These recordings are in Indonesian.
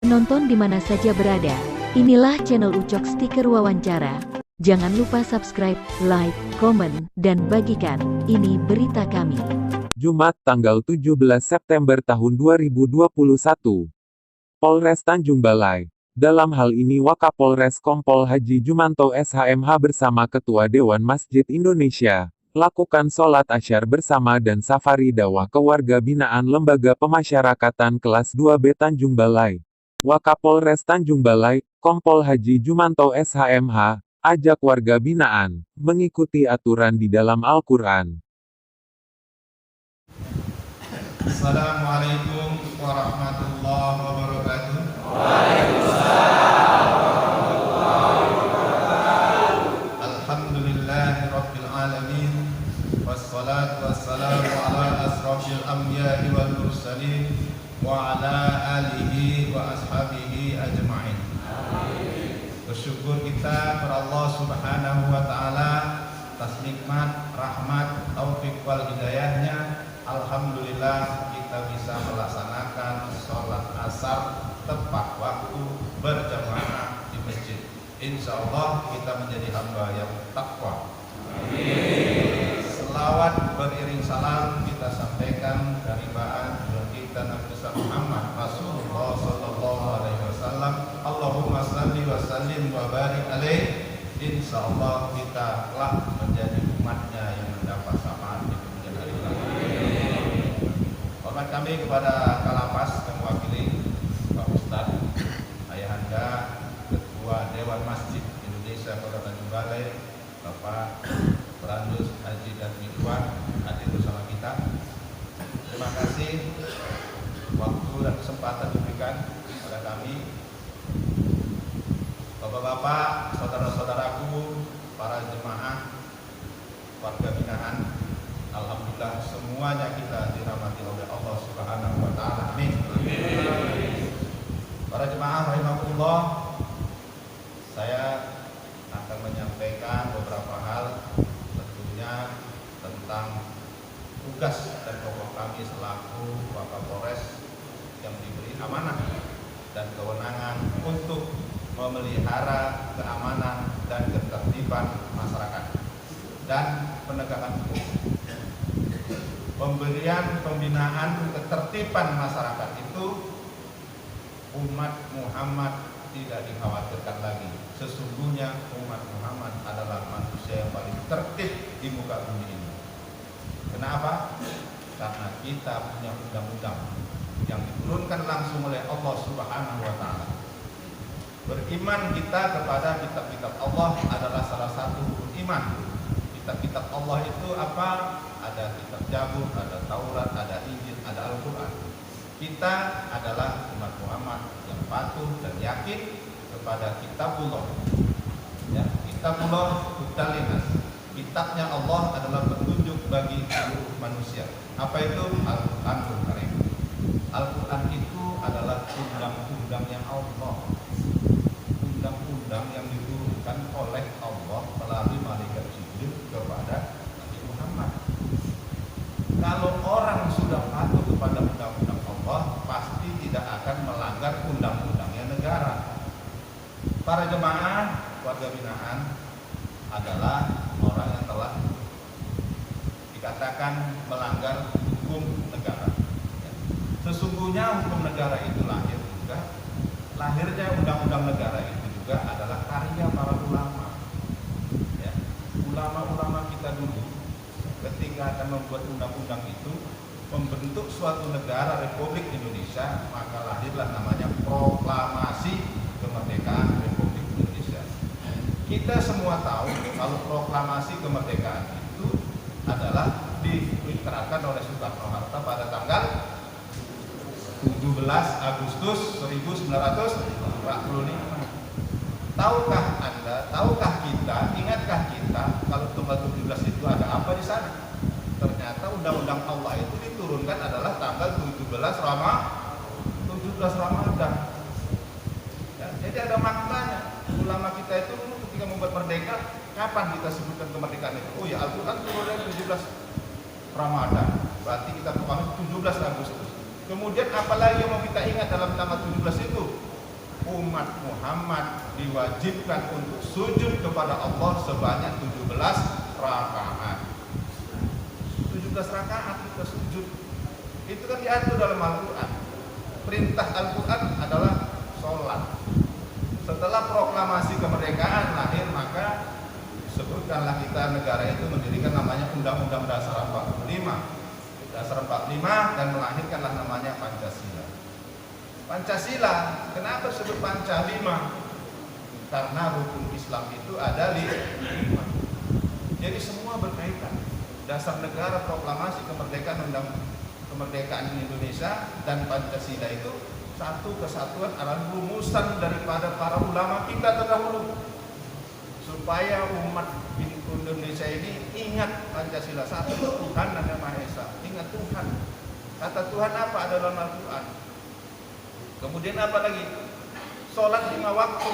Penonton di mana saja berada, inilah channel Ucok Stiker Wawancara. Jangan lupa subscribe, like, komen, dan bagikan. Ini berita kami. Jumat tanggal 17 September tahun 2021. Polres Tanjung Balai. Dalam hal ini Wakapolres Kompol Haji Jumanto SHMH bersama Ketua Dewan Masjid Indonesia, lakukan sholat Asyar bersama dan safari dakwah ke warga binaan Lembaga Pemasyarakatan kelas 2B Tanjung Balai. Wakapolres Tanjung Balai, Kompol Haji Jumanto SHMH, ajak warga binaan, mengikuti aturan di dalam Al-Quran. Assalamualaikum warahmatullahi wabarakatuh. Alhamdulillahi alamin. Wassalatu wassalamu ala asrofil anbiya'i wal mursalin wa ala alihi wa ashabihi ajma'in. Bersyukur kita kepada Allah Subhanahu wa taala atas nikmat, rahmat, taufik wal hidayahnya. Alhamdulillah kita bisa melaksanakan sholat asar tepat waktu berjamaah di masjid. Insya Allah kita menjadi hamba yang takwa. Amin. Selawat beriring salam kita sampaikan dari baan kita Nabi Muhammad Rasulullah Sallallahu Alaihi Wasallam. Allahumma salli wa sallim wa barik alaih. Insya Allah kita telah menjadi umatnya yang mendapat syafaat di kemudian hari. Hormat kami kepada Kalapas yang mewakili Pak Ustadz, Ayahanda, Ketua Dewan Masjid Indonesia Kota Tanjung Balai, Bapak Brandus Haji dan Midwan hadir bersama kita. Terima kasih waktu dan kesempatan diberikan kepada kami. Bapak-bapak, saudara-saudaraku, para jemaah, warga binaan, alhamdulillah semuanya kita dirahmati oleh Allah Subhanahu wa taala. Amin. Para jemaah rahimakumullah, saya akan menyampaikan beberapa hal tentunya tentang tugas dan pokok kami selaku Wakapolres yang diberi amanah dan kewenangan untuk memelihara keamanan dan ketertiban masyarakat dan penegakan hukum. Pemberian pembinaan ketertiban masyarakat itu umat Muhammad tidak dikhawatirkan lagi. Sesungguhnya umat Muhammad adalah manusia yang paling tertib di muka bumi ini. Kenapa? Karena kita punya undang-undang yang diturunkan langsung oleh Allah Subhanahu wa taala. Beriman kita kepada kitab-kitab Allah adalah salah satu rukun iman. Kitab-kitab Allah itu apa? Ada kitab Zabur, ada Taurat, ada Injil, ada Al-Quran. Kita adalah umat Muhammad yang patuh dan yakin kepada kitabullah. Ya, kitabullah hudalinas. Kitabnya Allah adalah petunjuk bagi seluruh manusia. Apa itu? Al-Quranul Karim. Al-Quran itu adalah undang-undangnya Allah. Undang-undang yang diturunkan oleh Allah melalui malaikat Jibril kepada Nabi Muhammad. Kalau orang sudah patuh kepada undang-undang Allah, pasti tidak akan melanggar undang-undangnya negara. Para jemaah warga binaan adalah orang yang telah dikatakan melanggar hukum negara. Sesungguhnya hukum negara itu lahir juga. Lahirnya undang-undang negara itu juga adalah karya para ulama. Ya. Ulama-ulama kita dulu ketika akan membuat undang-undang itu, membentuk suatu negara Republik Indonesia, maka lahirlah namanya Proklamasi Kemerdekaan Republik Indonesia. Kita semua tahu kalau proklamasi kemerdekaan itu adalah diterapkan oleh Soekarno-Hatta pada tanggal 17 Agustus 1945. Tahukah Anda, tahukah kita, ingatkah kita kalau tanggal 17 itu ada apa di sana? Ternyata undang-undang Allah itu diturunkan adalah tanggal 17 Ramadan. Ya, jadi ada maknanya. Ulama kita itu ketika membuat merdeka, kapan kita sebutkan kemerdekaan itu? Oh ya, Al-Quran turun 17 Ramadan. Berarti kita pahami 17 Agustus. Kemudian apalagi yang mau kita ingat dalam tanggal 17 itu? umat Muhammad diwajibkan untuk sujud kepada Allah sebanyak 17 rakaat. 17 rakaat kita sujud. Itu kan diatur dalam Al-Quran. Perintah Al-Quran adalah sholat. Setelah proklamasi kemerdekaan lahir, maka sebutkanlah kita negara itu mendirikan namanya Undang-Undang Dasar 45 dan melahirkanlah namanya Pancasila. Pancasila, kenapa disebut Pancalima? Karena rukun Islam itu ada 5. Jadi semua berkaitan. Dasar negara, proklamasi kemerdekaan, kemerdekaan Indonesia dan Pancasila itu satu kesatuan adalah rumusan daripada para ulama kita terdahulu, supaya umat Indonesia ini ingat Pancasila, satu Tuhan dan Yang Maha Esa. Ingat Tuhan. Kata Tuhan apa? Ada dalam Al-Quran. Kemudian apa lagi? Sholat 5 waktu.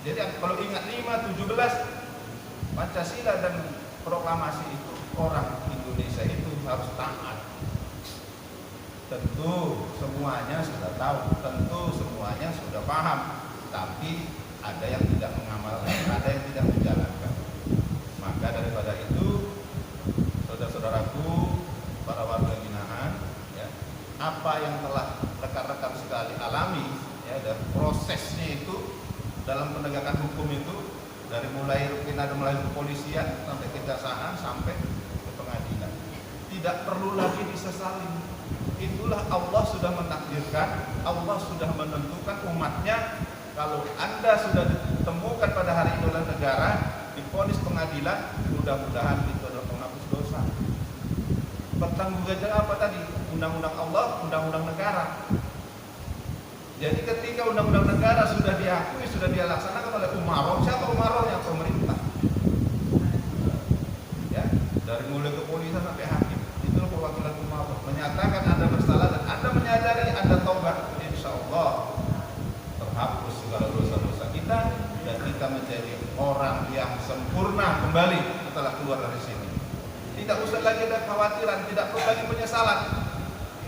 Jadi kalau ingat 5, 17, Pancasila dan proklamasi itu, orang Indonesia itu harus taat. Tentu semuanya sudah tahu, tentu semuanya sudah paham, tapi ada yang tidak mengamalkan, ada yang tidak menjalankan. Maka daripada itu, saudara-saudaraku, para warga binaan, ya, apa yang telah rekan-rekan sekali alami, ya, dan prosesnya itu dalam penegakan hukum itu dari mulai kepolisian sampai kejaksaan sampai ke pengadilan, tidak perlu lagi disesali. Itulah Allah sudah mentakdirkan, Allah sudah menentukan umatnya. Kalau Anda sudah ditemukan pada hari Idul Negara, divonis pengadilan, mudah-mudahan itu adalah penghapus dosa. Pertanggungjawaban apa tadi? Undang-undang Allah, undang-undang negara. Jadi ketika undang-undang negara sudah diakui, sudah dilaksanakan oleh umaroh, siapa umarohnya? Pemerintah. Ya, dari mulai kepolisian sampai hakim, itu perwakilan umaroh. Menyatakan Anda bersalah dan Anda menyadari Anda taubat, insya Allah terhapus segala dosa-dosa kita dan kita menjadi orang yang sempurna kembali setelah keluar dari sini. Tidak usah lagi ada kekhawatiran, tidak perlu lagi penyesalan.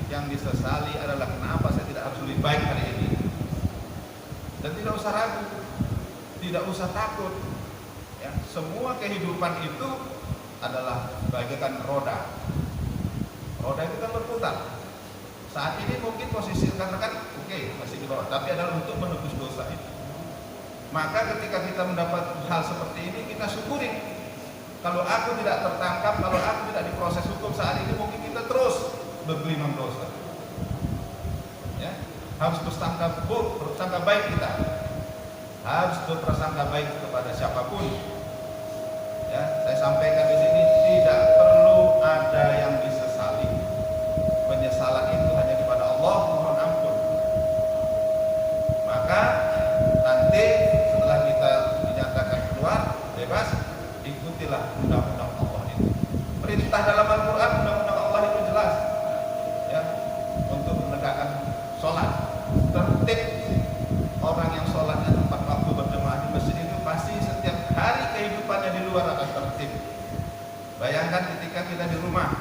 Yang disesali adalah kenapa saya tidak harus lebih baik hari ini. Dan tidak usah ragu, tidak usah takut. Ya, semua kehidupan itu adalah bagaikan roda. Roda itu kan berputar. Saat ini mungkin posisi rekan-rekan masih di bawah, tapi adalah untuk menebus dosa itu. Maka ketika kita mendapat hal seperti ini, kita syukuri. Kalau aku tidak tertangkap, kalau aku tidak diproses hukum saat ini, mungkin kita terus bergelimang dosa. Ya, harus bersangka baik kita. Harus berprasangka baik kepada siapapun. Ya, saya sampaikan di sini tidak perlu ada yang disesali. Penyesalan itu hanya kepada Allah, mohon ampun. Maka nanti setelah kita dinyatakan keluar bebas, ikutilah undang-undang Allah itu. Perintah dalam Al-Quran, undang-undang Allah itu jelas, ya, untuk menegakkan sholat. Tertib orang yang sholatnya tempat waktu berjemaah di masjid itu pasti setiap hari kehidupannya di luar akan tertib. Bayangkan ketika kita di rumah,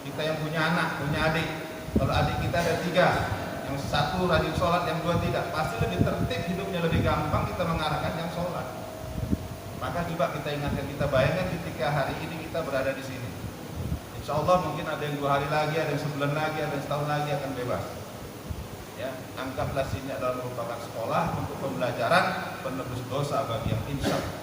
kita yang punya anak, punya adik. Kalau adik kita ada 3, yang satu rajin sholat, yang 2 tidak, pasti lebih tertib hidupnya, lebih gampang kita mengarahkan yang sholat. Maka coba kita ingatkan, kita bayangkan ketika hari ini kita berada di sini. Insya Allah mungkin ada yang 2 hari lagi, ada yang sebulan lagi, ada yang setahun lagi akan bebas. Ya, anggaplah sini adalah merupakan sekolah untuk pembelajaran penebus dosa bagi yang insya Allah.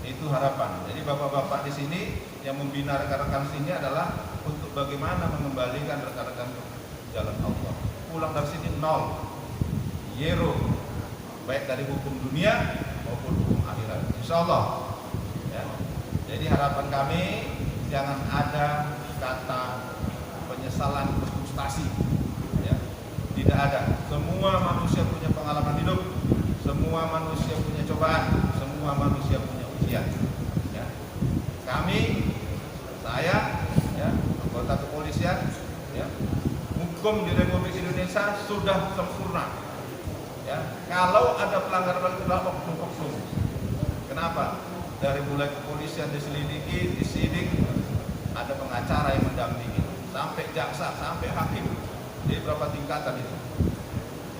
Itu harapan. Jadi bapak-bapak di sini yang membina rekan-rekan sini adalah untuk bagaimana mengembalikan rekan-rekan ke jalan Allah. Pulang dari sini 0, 0, baik dari hukum dunia maupun hukum akhirat. Insya Allah. Ya. Jadi harapan kami jangan ada kata penyesalan, frustasi. Ya. Tidak ada. Semua manusia punya pengalaman hidup, semua manusia punya cobaan, semua manusia punya ujian. Ya. Kami, saya, ya, anggota kepolisian, ya, hukum di Republik Indonesia sudah sempurna. Ya, kalau ada pelanggaran adalah oknum-oknum. Kenapa? Dari mulai kepolisian diselidiki, disidik, ada pengacara yang mendampingi, sampai jaksa, sampai hakim. Jadi berapa tingkatan itu?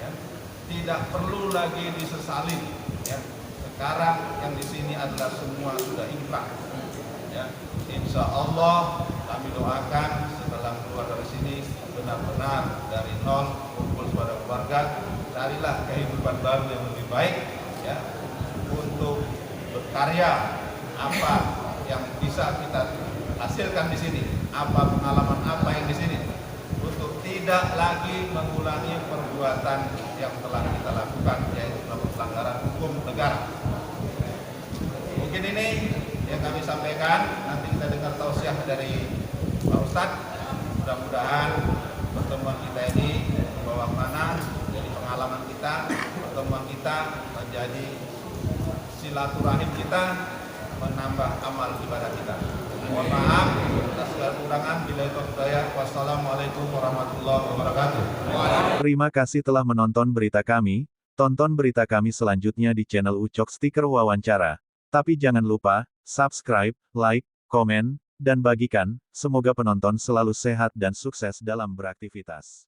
Ya. Tidak tidak perlu lagi disesali. Ya. Sekarang yang di sini adalah semua sudah inkrah. Ya. Insya Allah kami doakan setelah keluar dari sini benar-benar dari nol kumpul kepada keluarga, carilah kehidupan baru yang lebih baik, ya, untuk berkarya apa yang bisa kita hasilkan di sini, apa pengalaman apa yang di sini, untuk tidak lagi mengulangi perbuatan yang telah kita lakukan, yaitu melakukan pelanggaran hukum negara. Mungkin ini yang kami sampaikan. Nanti kita dengar tausiah dari Pak Ustadz. Mudah-mudahan pertemuan kita ini membawa mana dari pengalaman kita, pertemuan kita menjadi silaturahim kita, menambah amal ibadah kita. Mohon maaf atas segala kekurangan. Bila itu saya, wassalamualaikum warahmatullahi wabarakatuh. Terima kasih telah menonton berita kami. Tonton berita kami selanjutnya di channel Ucok Stiker Wawancara. Tapi jangan lupa, subscribe, like, komen, dan bagikan. Semoga penonton selalu sehat dan sukses dalam beraktivitas.